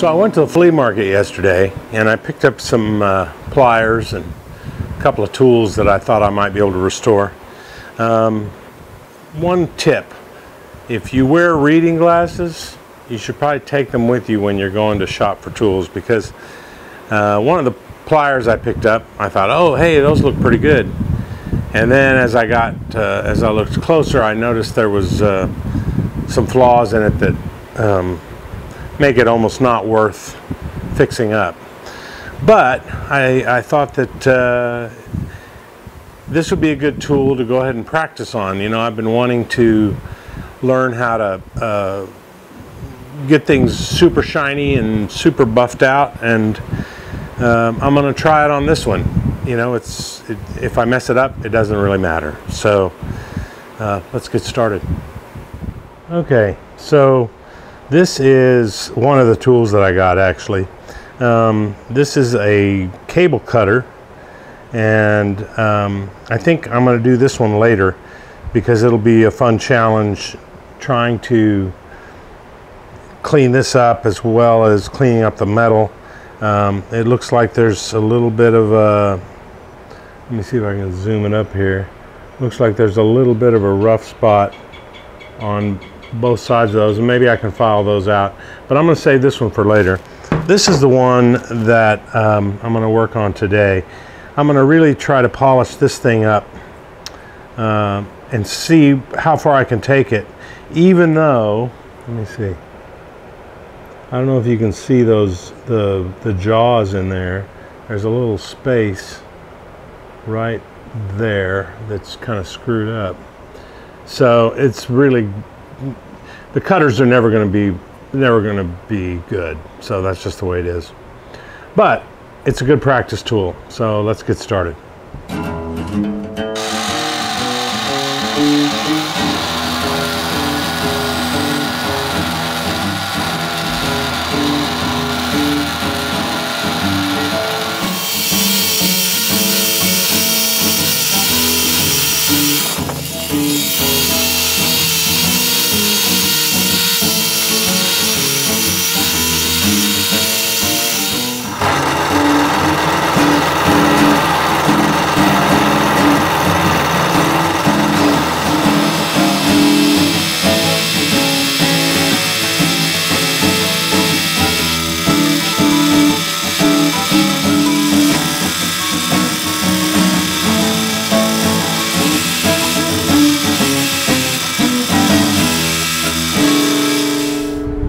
So I went to the flea market yesterday and I picked up some pliers and a couple of tools that I thought I might be able to restore. One tip, if you wear reading glasses, you should probably take them with you when you're going to shop for tools, because one of the pliers I picked up, I thought, oh hey, those look pretty good. And then as I looked closer, I noticed there was some flaws in it that make it almost not worth fixing up. But I thought that this would be a good tool to go ahead and practice on. You know, I've been wanting to learn how to get things super shiny and super buffed out, and I'm going to try it on this one. You know, if I mess it up, it doesn't really matter. So let's get started. Okay, so this is one of the tools that I got, actually. This is a cable cutter, and I think I'm going to do this one later because it'll be a fun challenge trying to clean this up as well as cleaning up the metal. It looks like there's a little bit of a, let me see if I can zoom it up here. Looks like there's a little bit of a rough spot on both sides of those, and maybe I can file those out, but I'm going to save this one for later. This is the one that I'm going to work on today. I'm going to really try to polish this thing up and see how far I can take it, even though, let me see, I don't know if you can see those, the jaws in there. There's a little space right there that's kind of screwed up. So it's really, the cutters are never going to be good. So that's just the way it is. But it's a good practice tool. So let's get started.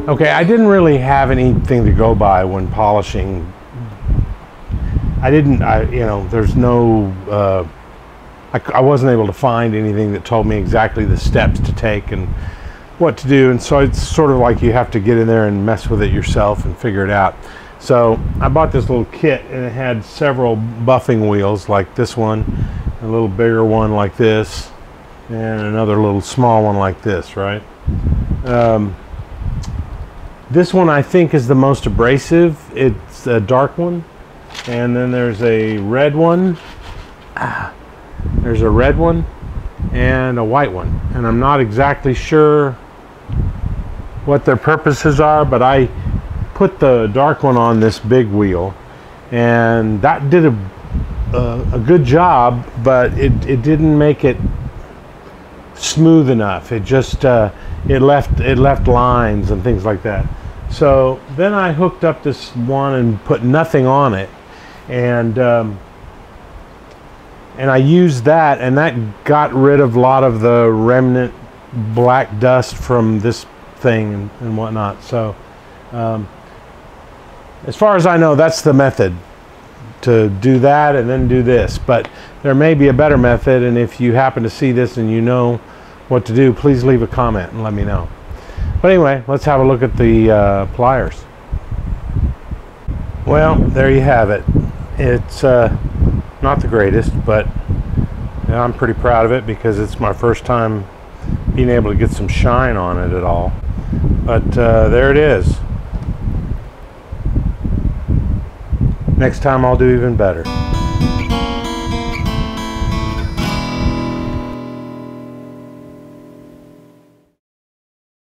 Okay, I didn't really have anything to go by when polishing. You know, there's no, I wasn't able to find anything that told me exactly the steps to take and what to do. And so it's sort of like you have to get in there and mess with it yourself and figure it out. So I bought this little kit, and it had several buffing wheels like this one, a little bigger one like this, and another little small one like this, right? This one I think is the most abrasive. It's a dark one, and then there's a red one. There's a red one and a white one, and I'm not exactly sure what their purposes are, but I put the dark one on this big wheel, and that did a good job, but it didn't make it smooth enough. It just it left lines and things like that. So then I hooked up this one and put nothing on it, and I used that, and that got rid of a lot of the remnant black dust from this thing and whatnot. So as far as I know, that's the method, to do that and then do this. But there may be a better method, and if you happen to see this and you know what to do, please leave a comment and let me know. But anyway, let's have a look at the pliers. Well, there you have it. It's not the greatest, but I'm pretty proud of it because it's my first time being able to get some shine on it at all. But there it is. Next time I'll do even better.